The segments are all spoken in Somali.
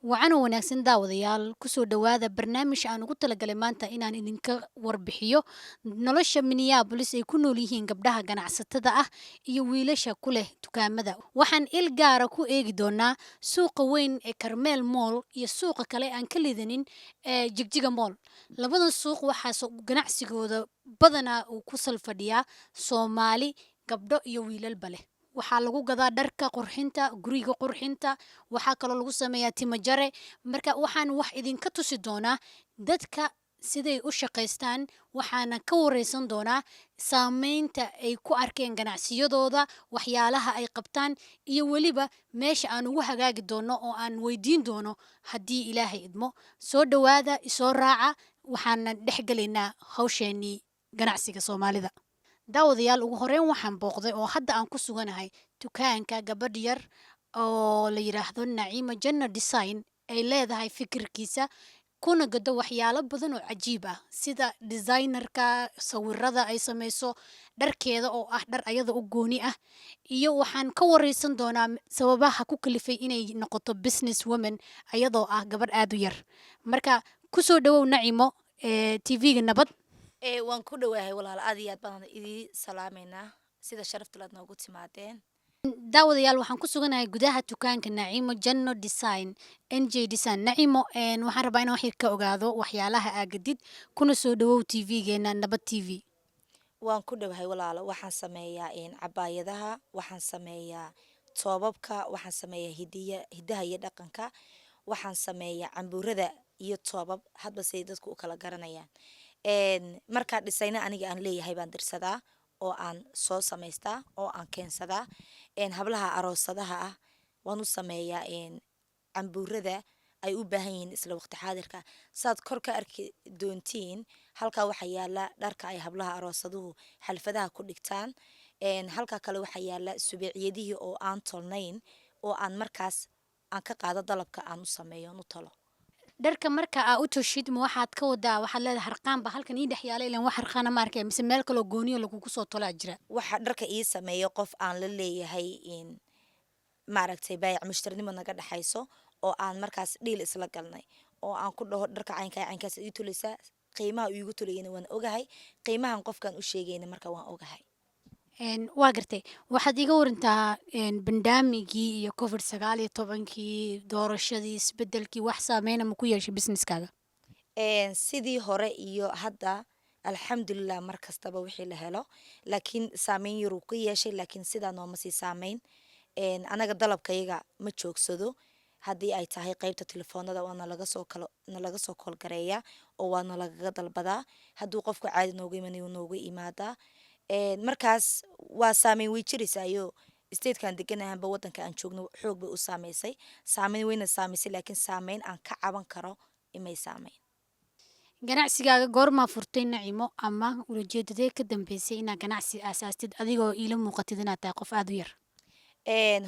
Wacan wanaagsan daawadayaal kusoo dhawaada barnaamij aan ugu talagalay maanta inaan idinka warbixiyo nolosha Minneapolis ay ku nool yihiin gabdhaha ganacsatada ah iyo wiilasha ku leh dukaamada. Waxaan il gaara ku eegi doonaa suuqa weyn ee Carmel Mall iyo suuqa kale aan ka lidanin ee Jigjiga Mall. Labadan suuq waxaa ganacsigooda badanaa uu ku salfadhiyaa Soomaali, gabdho iyo wiilalba leh. Waxaa lagu gadaa dharka qurxinta, guriga qurxinta, waxaa kaloo lagu sameeyaa timo jare. Marka waxaan wax idinka tusi doonaa dadka siday u shaqaystaan, waxaana ka wareysan doonaa saameynta ay ku arkeen ganacsiyadooda, waxyaalaha ay qabtaan iyo weliba meesha aan ugu hagaagi doono oo aan weydiin doono haddii Ilaahay idmo. Soo dhawaada, isoo raaca, waxaana dhex galaynaa hawsheenii ganacsiga Soomaalida. Daawadayaal ugu horeyn waxaan booqday oo hadda aan ku suganahay dukaanka gabadh yar oo la yiraahdo Naciima Janno Design ay leedahay fikirkiisa kuna gado waxyaalo badan oo cajiib ah sida designerka sawirada ay sameyso, dharkeeda oo ah dhar ayada u gooni ah, iyo waxaan ka wareysan doonaa sababaha ku kalifay inay noqoto business woman ayadoo ah gabadh aad u yar. Marka kusoo dhawow Naciimo TV-ga Nabad. Waan ku dhawahay walaal aad iyo aad baan idin salaameynaa sida sharafta laad noogu timaadeen. Daawadayaal waxaan ku suganahay gudaha dukaanka Naciimo Janno Design NJ Design. Naciimo waxaan rabaa inaan wax yar ka ogaado waxyaalaha aa gadid kuna soo dhawow TV-geena Nabad TV. Waan ku dhawahay walaalo waxaan sameeyaa cabaayadaha, waxaan sameeyaa toobabka, waxaan sameeyaa hidaha iyo dhaqanka, waxaan sameeyaa cambuurada iyo toobab hadba say dadku u kala garanayaan. Markaa dhisayna aniga aan leeyahay baan dirsadaa oo aan soo samaystaa oo aan keensadaa. Hablaha aroosadaha ah waan u sameeyaa cambuurada ay u baahan yihiin isla waqti xaadirka. Saad kor ka arki doontiin halkaa waxaa yaala dharka ay hablaha aroosaduhu xalfadaha ku dhigtaan. Halkaa kale waxaa yaala subeeciyadihii oo aan tolnayn oo aan markaas aan ka qaado dalabka aan u sameeyo u tolo. Dharka marka aa u toshid ma waxaad ka wadaa waxaad leedahay harqaan ba halkan ii dhex yaala ilaan wax harqaana ma arkay mise meel kaloo gooniyo lagugu soo tolaa jira. Waxa dharka ii sameeyo qof aan la leeyahay maaragtay baayac mushtarnimo naga dhaxayso oo aan markaas dhiil isla galnay oo aan ku dhaho dharka caynkaas ii tulaysaa qiimaha uu igu tulayna waan ogahay qiimahan qofkan u sheegayna marka waan ogahay. Waa gartay waxaad iga warantaa bandamigii iyo COVID-19 doorashadii isbedelkii wax saameyna ma ku yeeshay businesskaaga. Sidii hore iyo hadda alxamdulilah mar kastaba wixii la helo laakiin saameyn yar uu ku yeeshay laakiin sidaa nooma sii saameyn. Anaga dalabkayaga ma joogsado haddii ay tahay qaybta telefoonada waa nalaga soo koolgareeya oo waa nalagaga dalbadaa hadduu qofku caadi nooga imanayo nooga imaadaa. Markaas waa saameyn way jiraysayo statekan deganahanba wadanka aan joogno xoog bay u saameysay saameyn wayna saameysay laakiin saameyn aan ka caban karo imay saameyn. Ganacsigaaga goorma furtay Naciimo ama ulajeedadee ka dambeysay inaad ganacsi aasaastid adigoo iila muuqatid inaad tahay qof aad u yar.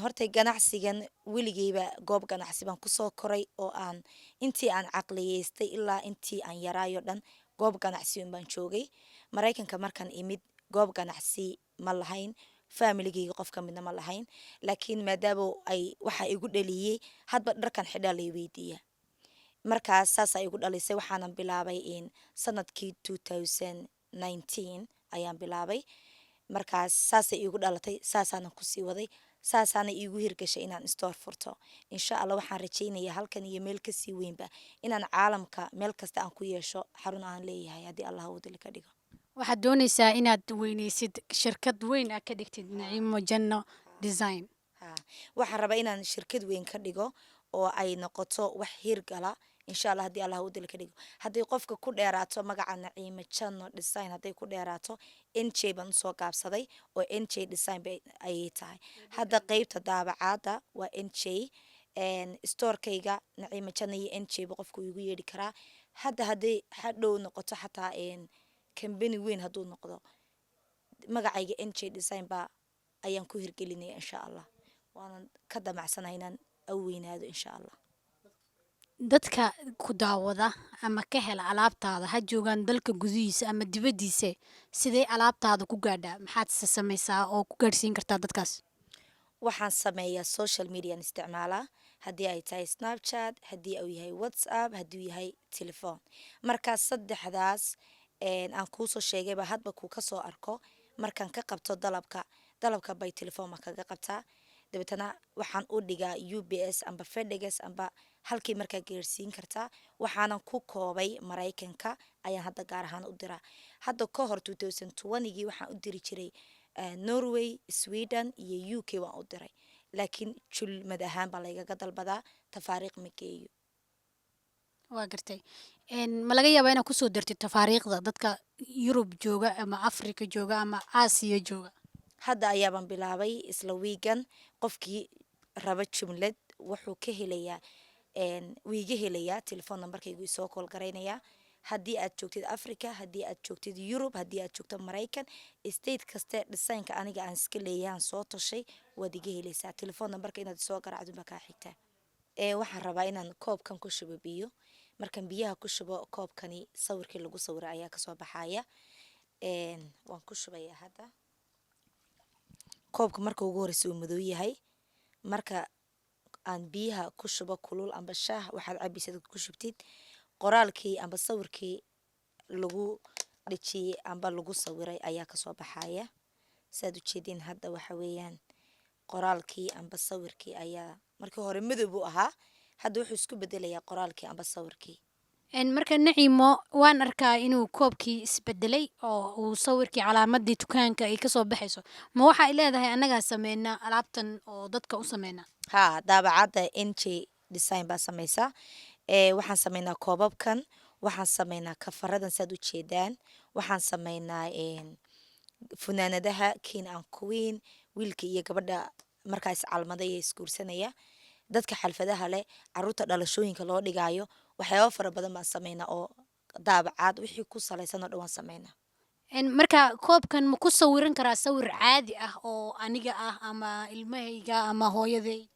Horta ganacsigan weligeyba goob ganacsi baan kusoo koray oo aan intii aan caqliyeystay ilaa intii aan yaraayo dhan goob ganacsi baan joogay. Mareykanka markaan imid goob ganacsi ma lahayn familigeyga qof ka midna ma lahayn laakiin maadaama ay waxa igu dhaliyay hadba dharkan xidhaa la weydiiyaa. Markaas saas ay igu dhalisay waxaanan bilaabay sanadkii 2019 ayaan bilaabay. Markaas saas ay igu dhalatay saasaanan ku sii waday saasaana igu hirgashay inaan store furto. Insha Allah waxaan rajaynayaa halkan iyo meel ka sii weynba inaan caalamka meel kasta aan ku yeesho xarun aan leeyahay haddii Allah uu dili ka dhigo. Waxaad doonaysaa inaad weyneysid shirkad weyn aad ka dhigtid Naciimo Janno Design. Waxaan rabaa inaan shirkad weyn ka dhigo oo ay noqoto wax hirgala insha Allah haddii Allah uu dili ka dhigo. Haddii qofka ku dheeraato magaca Naciimo Janno Design hadday ku dheeraato NJ baan soo gaabsaday oo NJ Design ay tahay. Hadda qaybta daabacaada waa NJ store-kayga Naciimo Janno iyo NJ ba qofku igu yeedhi karaa. Hadday hadhow noqoto xataa company weyn hadduu noqdo magacayga NJ Design ba ayaan ku hirgelinaya insha Allah. Waanan ka damacsanahay inaan aweynaado insha Allah. Dadka ku daawada ama ka hela alaabtaada ha joogaan dalka gudihiisa ama dibaddiisa sidee alaabtaada ku gaadhaa maxaad sameysaa oo ku gaadhsiin kartaa dadkaas. Waxaan sameeyaa social media isticmaalaa haddii ay tahay snapchat, haddii uu yahay whatsapp, hadduu yahay telefoon. markaas saddexdaas aan kuusoo sheegayba hadba kuu kasoo arko markaan ka qabto dalabka bay telefoon baan kaga qabtaa. dabeetana waxaan u dhigaa UPS amba FedEx amba halkii markaa gaarsiin kartaa. waxaanan ku koobay Maraykanka ayaan hadda gaar ahaan u diraa. hadda ka hor 2020gii waxaan u diri jiray Norway, Sweden iyo UK waan u diray, laakiin julmad ahaan baa laygaga dalbadaa, tafaariiq ma geeyo. waa gartay ma laga yaabaa inaad kusoo dirtid tafaariiqda dadka Yurub jooga ama Afrika jooga ama Aasiya jooga? hadda ayaabaan bilaabay isla wiigan. qofkii raba jumlad wuxuu ka helayaa wiiga helayaa telefoon nambarkaygu isoo kool garaynayaa. haddii aad joogtid Africa, haddii aad joogtid Yurub, haddii aad joogto Maraykan, state kaste designka aniga aan iska leeyahan soo toshay waad iga helaysaa. telefoon nambarka inaad soo garaacdo baa kaa xigtaa. waxaan rabaa inaan koobkan ku shubo biyo. markaan biyaha ku shubo koobkani sawirkii lagu sawiray ayaa kasoo baxaya. waan ku shubayaa hadda. koobka marka ugu horeysa uu madow yahay. marka aan biyaha ku shubo kulul amba shaah waxaad cabaysid ku shubtid, qoraalkii amba sawirkii lagu dhijiyay amba lagu sawiray ayaa kasoo baxaya. saad u jeedin hadda waxa weeyaan qoraalkii amba sawirkii ayaa markii hore madow u ahaa, hadda wuxuu isku bedelayaa qoraalkii amba sawirkii. marka Naciimo waan arkaa inuu koobkii isbedelay oo uu sawirkii calaamadii dukaanka ay kasoo baxayso. ma waxa ay leedahay anaga sameeyna alaabtan oo dadka u sameeyna? daabacadda NJ Design baa sameysa. waxaan sameynaa koobabkan, waxaan sameynaa kafaradan saad u jeedaan, waxaan sameynaa funaanadaha King and Queen, wiilka iyo gabadha markaas calmaday ee isguursanaya, dadka xalfadaha leh, caruurta dhalashooyinka loo dhigaayo, waxyaabo fara badan baan sameynaa oo daabacad wixii ku saleysan oo dhan waan sameynaa. marka koobkan ma ku sawiran karaa sawir caadi ah oo aniga ah ama ilmahayga ama hooyaday?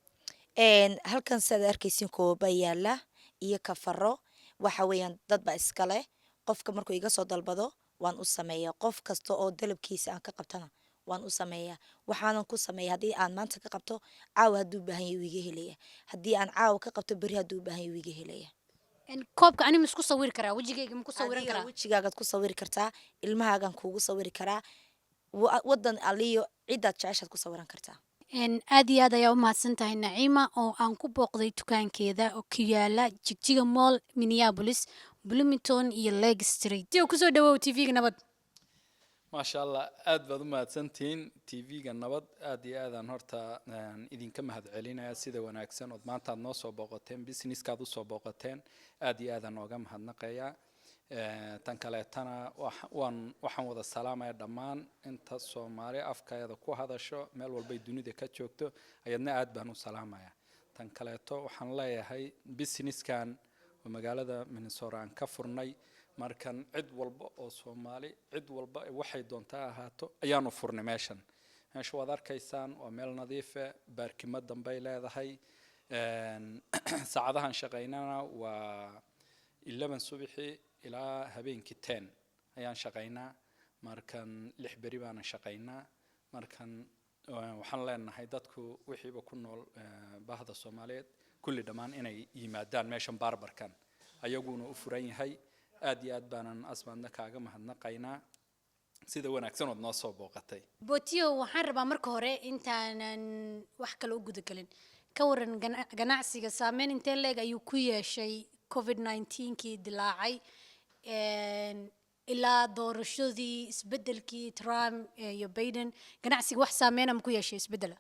halkan saad arkaysiin kooba yaala iyo kafaro. waxa weeyaan dad baa iska leh. qofka markuu iga soo dalbado waan u sameeyaa. qof kasta oo dalabkiisa aan ka qabtana waan u sameeyaa. waxaanan ku sameeyaa haddii aan maanta ka qabto caawa hadduu u baahan yahay wuu iga helaya, haddii aan caawa ka qabto berri hadduu u baahan yahay wuu iga helaya. koobka ani ma isku sawiri karaa? wejigayga ma ku sawiran karaa? wejigaagaad ku sawiri kartaa, ilmahaagan kuugu sawiri karaa, wadan aliyo cidaad jeceshaad ku sawiran kartaa. aad iyo aad ayaa u mahadsan tahay Naciima oo aan ku booqday dukaankeeda oo ku yaala Jigjiga Mall, Minneapolis, Bloomington iyo Lake Street. Sidoo kusoo dhawow TV-ga Nabad. maasha allah aad baad u mahadsantihiin TV-ga Nabad. aad iyo aadaan horta idinka mahadcelinaya sida wanaagsan oo maanta aad noo soo booqateen, businesskaad u soo booqateen, aad iyo aadaan nooga mahadnaqayaa. tan kaleetana waxaan wada salaamaya dhammaan inta Soomaali afkeeda ku hadasho meel walba dunida ka joogto, ayadna aad baan u salaamaya. tan kaleeto waxaan leeyahay businesskan oo magaalada Minnesota aan ka furnay, markan cid walba oo Soomaali cid walba waxay doontaa ahaato ayaanu furnay meesha waad arkaysaan waa meel nadiif ah, baarkimo dambay leedahay. saacadahan shaqaynana waa 11 subaxii ilaa habeenkii 10 ayaan shaqaynaa. markan 6 beri baan shaqaynaa. markan waxaan leenahay dadku wixiiba ku nool bahda Soomaaliyeed kulli dhamaan inay yimaadaan meeshan barbarkan ayaguna u furan yahay. aad iyo aad baanan asbaadna kaaga mahadnaqaynaa sida wanaagsan oo noo soo booqatay. Bootiyo waxaan rabaa marka hore intaanan wax kale u gudagalin ka waran ganacsiga saameyn intee leeg ayuu ku yeeshay COVID-19kii dilaacay ilaa doorashadii isbedelkii Trump iyo Biden, ganacsiga wax saameyn ku yeeshay isbedela?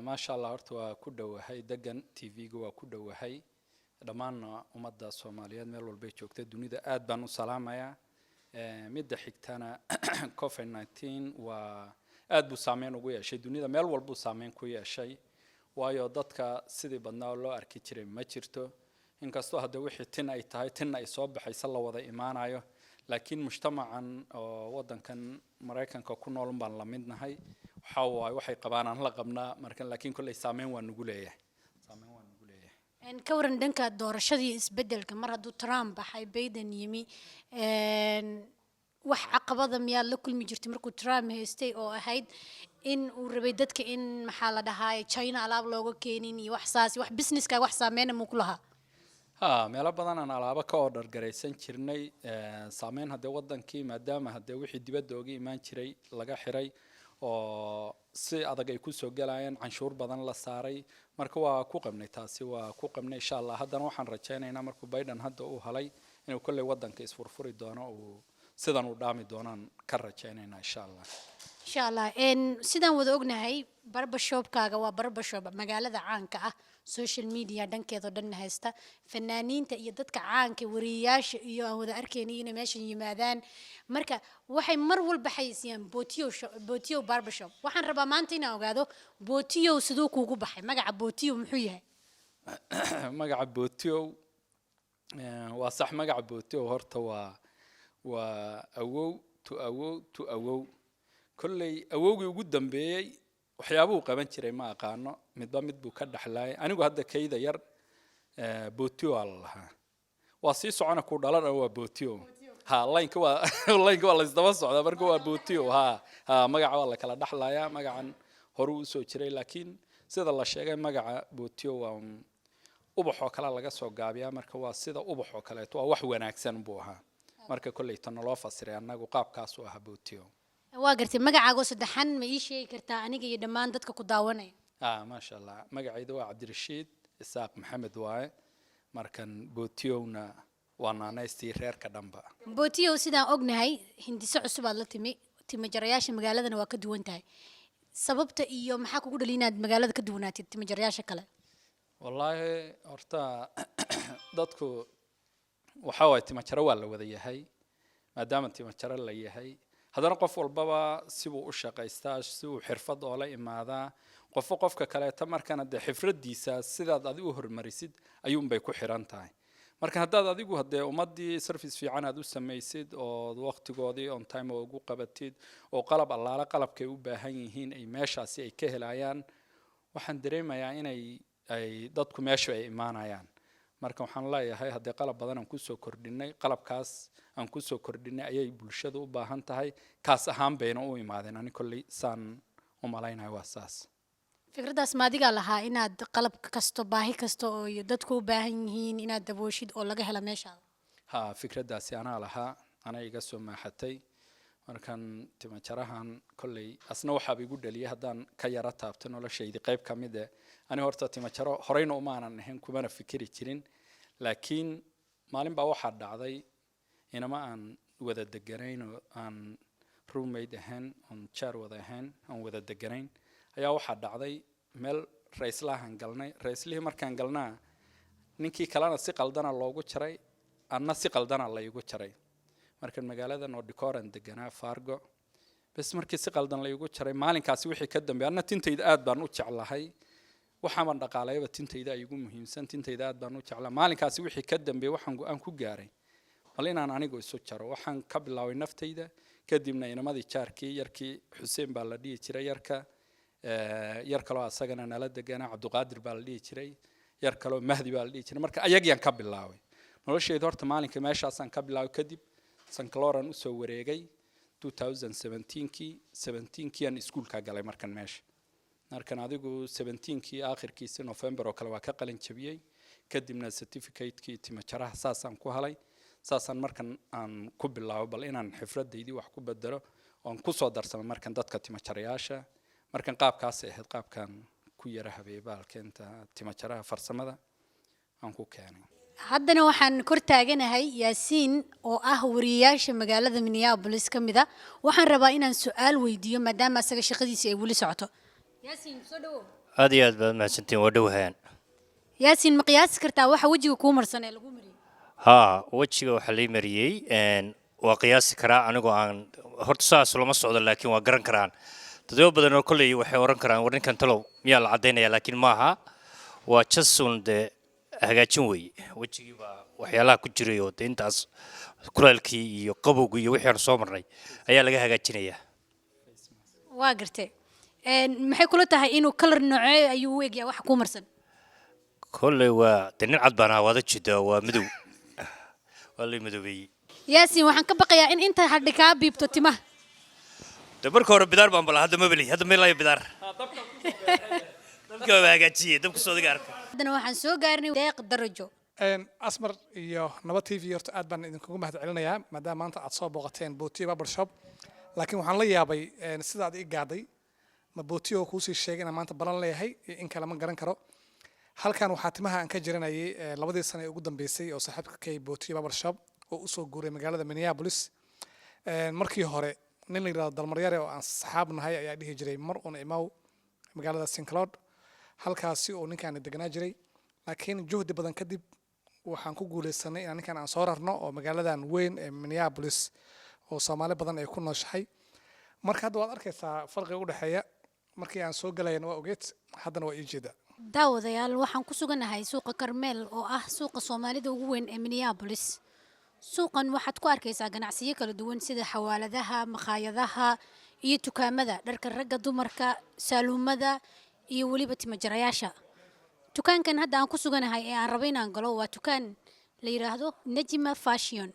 maasha allah horta waa ku dhowahay degan TV-ga waa ku dhowahay dhammaan ummadda Soomaaliyeed meel walba joogta dunida aad baan u salaamayaa. midda xigtana COVID-19 waa aad buu saameyn ugu yeeshay dunida meel walba saameyn ku yeeshay, waayo dadka sidii badnaa loo arki jiray ma jirto. inkastoo hadda wixii tin ay tahay tin ay soo baxaysa la wada imaanayo, laakiin mujtamacan oo wadankan Mareykanka ku nool baan la midnahay. waxay qabaan aan la qabnaa markan, laakiin kulay saameyn waa nagu leeyahay. ka waran dhanka doorashadii isbedelka mar hadduu Trump baxay Biden yimi, wax caqabada miyaad la kulmi jirtay markuu Trump haystay oo ahayd in uu rabay dadka in maxaa la dhahaa China alaab looga keenin iyo wax saas wax businesska wax saameyn ma ku lahaa ها meelo badan aan alaabo ka order gareysan jirnay saameyn hadda wadankii maadaama hadda wixii dibadda uga imaan jiray laga xiray oo si adag ay ku soo galayeen canshuur badan la saaray marka waa ku qabnay taasi waa ku qabnay insha Allah haddana waxaan rajaynaynaa markuu Biden hadda uu halay inuu kulli wadanka isfurfuri doono oo sidan u dhaami doonaan ka rajaynaynaa insha Allah sidaan wada ognahay barbershopkaaga waa barbershop magaalada caanka ah social media dhankeeda dhan haysta fanaaniinta iyo dadka caanka wariyaasha iyo aan wada arkaynay inay meeshan yimaadaan marka waxay mar walba xayisiyaan Botiyo barbershop waxaan rabaa maanta inaan ogaado Botiyo sidoo kuugu baxay magaca Botiyo muxuu yahay magaca Botiyo waa sax magaca Botiyo horta waa awow to awow kullay awowgii ugu dambeeyay waxyaabuu qaban jiray ma aqaano midba mid buu ka dhaxlaayay anigu hadda kayda yar Botiyo Allah waa si socona ku dhalan waa Botiyo ha line-ka waa la isdaba socda marka waa Botiyo ha magaca waa la kala dhaxlaaya magacan hore u soo jiray laakiin sida la sheegay magaca Botiyo waa ubaxo kala laga soo gaabiyaa marka waa sida ubaxo kale waa wax wanaagsan buu ahaa marka kullay tan loo fasiray anagu qaabkaas u ahaa Botiyo waa gartay magacaaga saddexan ma ii sheegi kartaa aniga iyo dhammaan dadka ku daawanaya ما شاء الله magacayda waa Cabdirashiid Isaaq Maxamed waaye markan Botiyowna waana naystii reerka dhanba Botiyo sidaan ognahay hindiso cusub aad la timi jarayaasha magaaladana waa ka duwan tahay sababta iyo maxaa kugu dhalin inaad magaalada ka duwanaatid timi jarayaasha kale wallahi horta dadku waxa way timi jara waa la wada yahay maadaama timi jara la yahay haddana qof walbaba sibuu u shaqaystaa sibuu xirfad oo la imaadaa qofka kale ta markana de xifradiisa sidaad adigu hormarisid ayuun bay ku xiran tahay marka haddaad adigu hadee ummadii service fiican aad u samaysid oo waqtigoodii on time ugu qabatid oo qalab allaala qalabkay u baahan yihiin ay meeshaasi ay ka helayaan waxaan dareemayaa inay dadku meesha ay imaanayaan marka waxaan leeyahay hadee qalab badan aan ku soo kordhinay qalabkaas aan ku soo kordhinay ayay bulshada u baahan tahay kaas ahaan bayna u imaadeen ani kulli saan u malaynayo waa saas fikradaas ma adiga lahaa inaad qalab kasto baahi kasto oo dadku u baahan yihiin inaad dabooshid oo laga helo meeshaada ha fikradaasi anaa lahaa ana iga soo maaxatay markan timo jarahan kulli asna waxa igu dhaliyay haddaan ka yara taabto noloshaydi qayb ka mid ah ani horta timo jaro horeyna uma aanan ahayn kumana fikiri jirin laakiin maalin baa waxaa dhacday inama aan wada deganayn oo aan roommate ahayn on jar wada ahayn aan wada deganayn ayaa waxaa dhacday meel raislahan galnay raislihii markaan galnaa ninkii kalena si qaldana loogu jaray anna si qaldana la igu jaray markan magaalada Nordicoran deganaa Fargo bas markii si qaldan la igu jaray maalinkaasi wixii ka dambeeyay anna tintayda aad baan u jeclahay waxaan dhaqaalayba tintayda ay ugu muhiimsan tintayda aad baan u jeclaa maalinkaasi wixii ka dambeeyay waxaan go'aan ku gaaray bal inaan anigu isu jaro waxaan ka bilaabay naftayda kadibna inamadii jaarkii yarkii Xuseen baa la dhigi jiray yar kale oo asagana nala deganaa Cabduqaadir baa la dhigi jiray yar kale oo Mahdi baa la dhigi jiray marka ayagiyaan ka bilaabay noloshayda horta maalinka meeshaasaan ka bilaabay kadib Sankloran u soo wareegay 2017kii aan iskuulka galay markan meesha markan adigu 17kii aakhirkiisa November oo kale waa ka qalin jabiyay kadibna certificate-kii timo jaraha saasaan ku halay saasaan markan aan ku bilaabo bal inaan xifradeydii wax ku bedelo oon ku soo darsamo markan dadka timo jarayaasha markan qaabkaas ahayd qaabkan ku yara habeebaalkeenta timo jaraha farsamada aan ku keenay haddana waxaan kor taaganahay Yaasiin oo ah wariyaasha magaalada Minneapolis kamida waxaan rabaa inaan su'aal weydiiyo maadaama asaga shaqadiisa ay wali socoto Yaasiin soo dhawo aad iyo aad baad mahadsantiin waa dhowhaan Yaasiin ma qiyaasi kartaa waxa wajiga ku marsan ee lagu mariyay wajiga waxa la mariyay waa qiyaasi karaa anigoo aan horta saas lama socdo laakiin waa garan karaan dadyo badan oo kulay waxay oran karaan war ninkan talow miyaa la cadeynaya laakiin maaha waa jasun de hagaajin weeye wajigii baa waxyaalaha ku jiray oo intaas kulaalkii iyo qabowgii iyo wixii aan soo marnay ayaa laga hagaajinayaa waa gartay maxay kula tahay inuu color noocee ayuu u egyahay wax ku marsan kulay waa nin cad baan wada jida waa madow waa la madoobay Yaasiin waxaan ka baqayaa in inta hadhi ka biibto timaha de marka hore bidaar baan bala hadda ma beli hadda meel ayo bidaar dabka waa hagaajiyey dabka soo diga arka haddana waxaan soo gaarnay deeq darajo asmar iyo nabad tv horta aad baan idinkugu mahad celinayaa maadaama maanta aad soo booqateen bootiyo barbershop laakiin waxaan la yaabay sidaad ii gaaday ma bootiyo kuu sii sheegay inaan maanta balan leeyahay iyo in kale ma garan karo halkan waxaa timaha aan ka jiranayay labadii sano ee ugu dambeysay oo saaxiibka kay bootiyo barbershop oo u soo guuray magaalada Minneapolis markii hore nin la yiraahdo dalmaryare oo aan saxaab nahay ayaa dhihi jiray mar uun imaw magaalada St. Cloud halkaasi oo ninkaan deganaa jiray laakiin juhdi badan kadib waxaan ku guuleysanay in ninkaan aan soo rarno oo magaaladan weyn ee Minneapolis oo Soomaali badan ay ku nooshahay marka hadda waad arkaysaa farqiga u dhaxeeya markii aan soo galayna waa ogeed haddana waa ii jeeda daawadayaal waxaan ku suganahay suuqa Carmel oo ah suuqa Soomaalida ugu weyn ee Minneapolis suuqan waxaad ku arkaysaa ganacsiyo kala duwan sida xawaaladaha maqaayadaha iyo dukaamada dharka ragga dumarka saaluumada iyo waliba timajarayaasha dukaankan hadda aan ku suganahay ee aan rabo inaan galo waa dukaan la yiraahdo Najma Fashion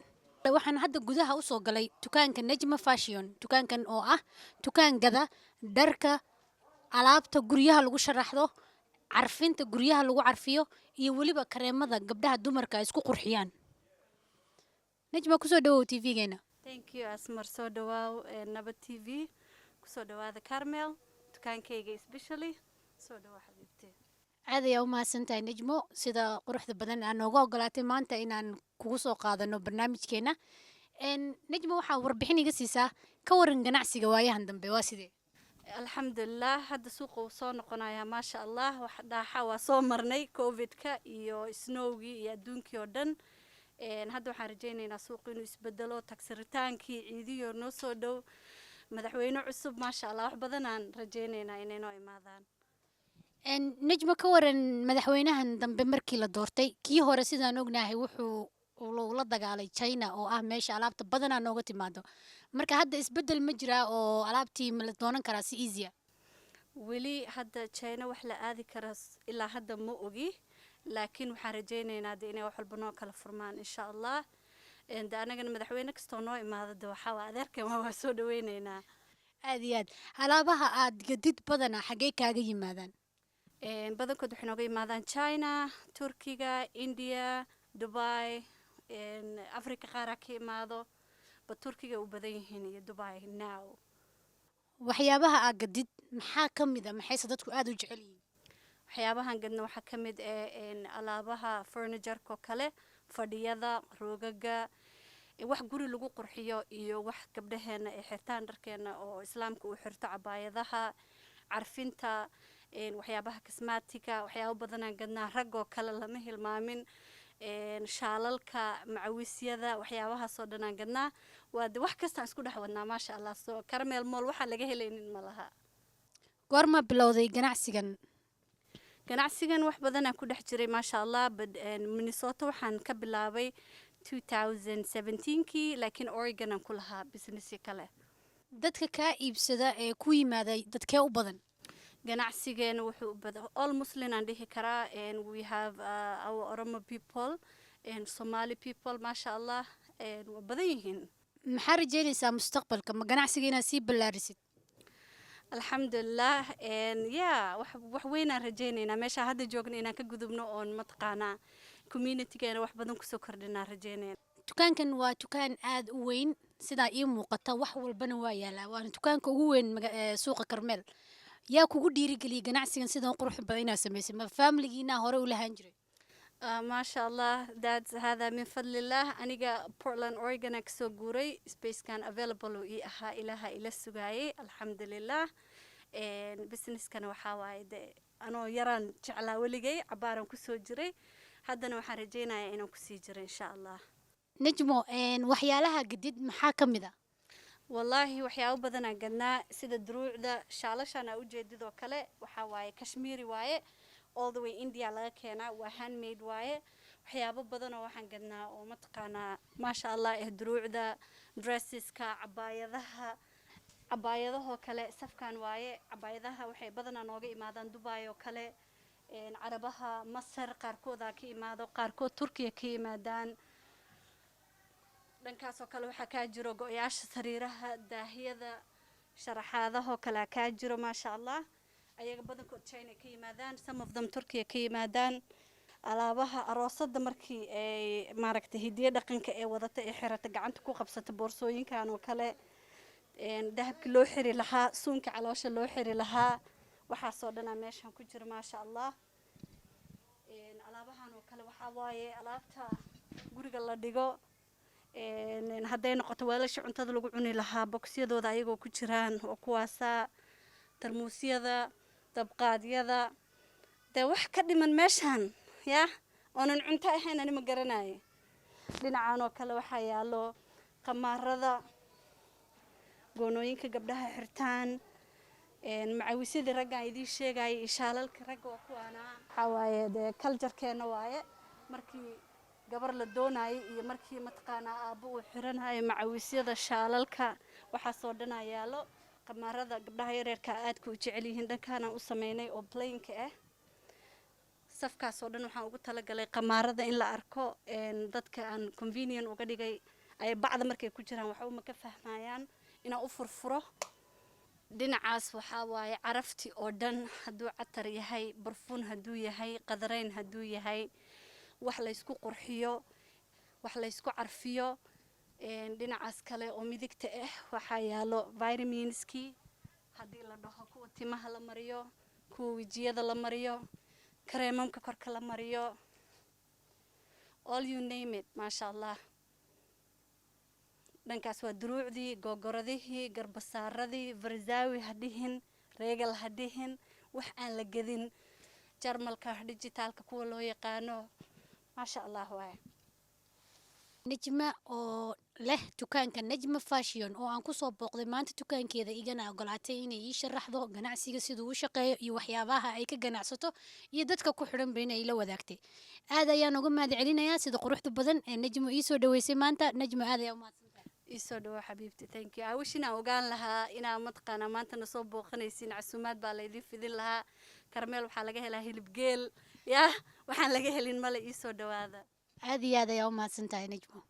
waxaan hadda gudaha u soo galay dukaanka Najma Fashion dukaankan oo ah dukaan gada dharka alaabta guryaha lagu sharaxdo carfinta guryaha lagu carfiyo iyo waliba kareemada gabdhaha dumarka ay isku qurxiyaan Najma ku soo dhawow TV-geena Thank you Asmar soo dhawaaw Nabad TV ku soo dhawaada Carmel dukaankayga especially soo dhawaad xabiibtay aad ayaa u mahadsantahay Najmo sida quruxda badan aan nooga ogolaatay maanta inaan kugu soo qaadano barnaamijkeena Najmo waxaa warbixin iga siisaa ka waran ganacsiga waayahan dambe waa sidee alxamdulillah hadda suuqa uu soo noqonayaa maasha allah wax dhaaxa waa soo marnay covid-ka iyo snowgii iyo adduunkii oo dhan hadda waxaan rajaynaynaa suuqa inuu isbedelo tagsirritaankii ciidiyo noo soo dhow madaxweyne cusub maasha allah wax badan aan rajaynaynaa inay noo imaadaan Najma ka waran madaxweynahan dambe markii la doortay kii hore sidaan ognahay wuxuu la dagaalay China oo ah meesha alaabta badan aan nooga timaado marka hadda isbedel ma jira oo alaabtii ma la doonan karaa si easy weli hadda China wax la aadi kara ilaa hadda ma ogi laakiin waxaan rajaynaynaa inay wax walba noo kala furmaan insha Allah anagana madaxweyne kastoo noo imaado waxa waa adeerkan waa soo dhaweynaynaa aad iyo aad alaabaha aad gadid badana xagee kaaga yimaadaan badankood waxay nooga yimaadaan China Turkiga India Dubai Afrika qaar ka imaado ba Turkiga u badan yihiin iyo Dubai now waxyaabaha aad gadid maxaa kamid ah maxay dadku aad u jecel yihiin waxyaabahan gadna waxa kamid alaabaha furniture-ka kale fadhiyada roogaga wax guri lagu qurxiyo iyo wax gabdhaheena ay xirtaan dharkeena oo islaamka uu xirto cabaayadaha carfinta waxyaabaha cosmetica waxyaabo badan aan gadnaa rag oo kale lama hilmaamin shaalalka macawisyada waxyaabahaas oo dhan aan gadnaa waa wax kasta aan isku dhex wadnaa maasha allah soo Carmel Mall waxa laga helaynin ma laha goorma bilowday ganacsigan wax badan aan ku dhex jiray maasha allah Minnesota waxaan ka bilaabay 2017kii laakiin Oregon aan ku lahaa business kale dadka ka iibsada ee ku yimaaday dadkee u badan ganacsigeena wuxuu badan all Muslim aan dhihi karaa and we have our Oromo people and Somali people maasha allah waa badan yihiin maxaa rajaynaysaa mustaqbalka ma ganacsiga inaad sii ballaarisid alxamdulillah wax weyn aan rajaynaynaa meesha hadda joogna inaan ka gudubno oon mataqaanaa communitygeena wax badan kusoo kordhinaa rajaynayna dukaankan waa dukaan aad u weyn sidaa ii muuqata wax walbana waa yaalaa waana dukaanka ugu weyn suuqa Carmel yaa kugu dhiirigeliyay ganacsigan sidan qurux badan inaad samaysay ma familigiina hore u lahaan jiray ما شاء الله هذا من فضل الله أنا Portland Oregon أكسو جوري space كان available وإيها إلها إلى السجاي الحمد لله business كان وحواي أنا يران شعلا ولقي عبارة كسو جري هذا أنا وحرجينا إنه كسي جري إن شاء الله نجمو وحيالها جديد محاكم ذا والله وحياو بدنا قلنا سيد الدروع ذا شالش أنا أوجد ذو كله وحواي كشميري واي all the way India laga keenaa waa handmade waaye waxyaabo badan oo waxaan gadnaa oo mataqaanaa maasha allah druucda dresseska cabaayadaha kale safkan waaye cabaayadaha waxay badanaa nooga imaadaan Dubai oo kale carabaha Masar qaarkood ka imaado qaarkood Turkiga ka imaadaan dhankaas oo kale waxa ka jiro go'yaasha sariiraha daahiyada sharaxaadahoo kale kaa jiro maasha allah ayaga badankood china ka yimaadaan some of them turkiya ka yimaadaan alaabaha aroosada markii ay maaragtay hidiyo dhaqanka ee wadata ee xirata gacanta ku qabsata boorsooyinkan oo kale dahabki loo xiri lahaa suunka caloosha loo xiri lahaa waxaasoo dhanaa meeshan ku jira maasha allah alaabahan oo kale waxaa waaye alaabta guriga la dhigo hadday noqoto weelasha cuntada lagu cuni lahaa boxyadooda ayagoo ku jiraan oo kuwaasa tarmuusyada dabqaadyada dee wax ka dhiman meeshan ya oonan cunto ahayn ani ma garanayo dhinacan oo kale waxaa yaalo qamaarada goonooyinka gabdhaha xirtaan macawisyadii raggaan idiin sheegaya iyo shaalalka ragga waa kuwaana waxaa waaye dee kaljarkeena waaye markii gabar la doonayay iyo markii mataqaanaa aabbo uu xiranayo macawisyada shaalalka waxaasoo dhanaa yaalo qamaarada gabdhaha yareerka aadka u jecel yihiin dhankaanaan u sameynay oo playnka ah safkaasoo dhan waxaan ugu talagalay qamaarada in la arko dadka aan convenient uga dhigay ay bacda markay ku jiraan waxba ma ka fahmayaan inaan u furfuro dhinacaas waxaa waaye carafti oo dhan hadduu catar yahay barfuun hadduu yahay qadarayn hadduu yahay wax laysku qurxiyo wax laysku carfiyo dhinacaas kale oo midigta ah waxaa yaalo vitaminskii haddii la dhaho kuwa timaha la mariyo kuwa wejiyada la mariyo kareemamka korka la mariyo all you name it maasha allah dhankaas waa duruucdii googoradihii garbasaaradii farzaawi ha dhihin reegal ha dhihin wax aan la gedin jarmalka digitaalka kuwa loo yaqaano maasha allah waaye najma oo leh dukaanka najma fashion oo aan kusoo booqday maanta dukaankeeda igana ogolaatay inay ii sharaxdo ganacsiga siduu u shaqeeyo iyo waxyaabaha ay ka ganacsato iyo dadka ku xidhan ba inay la wadaagtay aad ayaan uga mahad celinayaa sida quruxda badan ee najmo ii soo dhaweysay maanta najmo aad ayaa u mahadsantahay isoo dhawo xabiibti thank you awish inaan ogaan lahaa inaa mataqaanaa maanta na soo booqanaysiin casuumaad baa laydin fidin lahaa karmeel waxaa laga helaa hilib geel yaa waxaan laga helin male ii soo dhawaada aad iyo aad ayaa u mahadsantahay najmo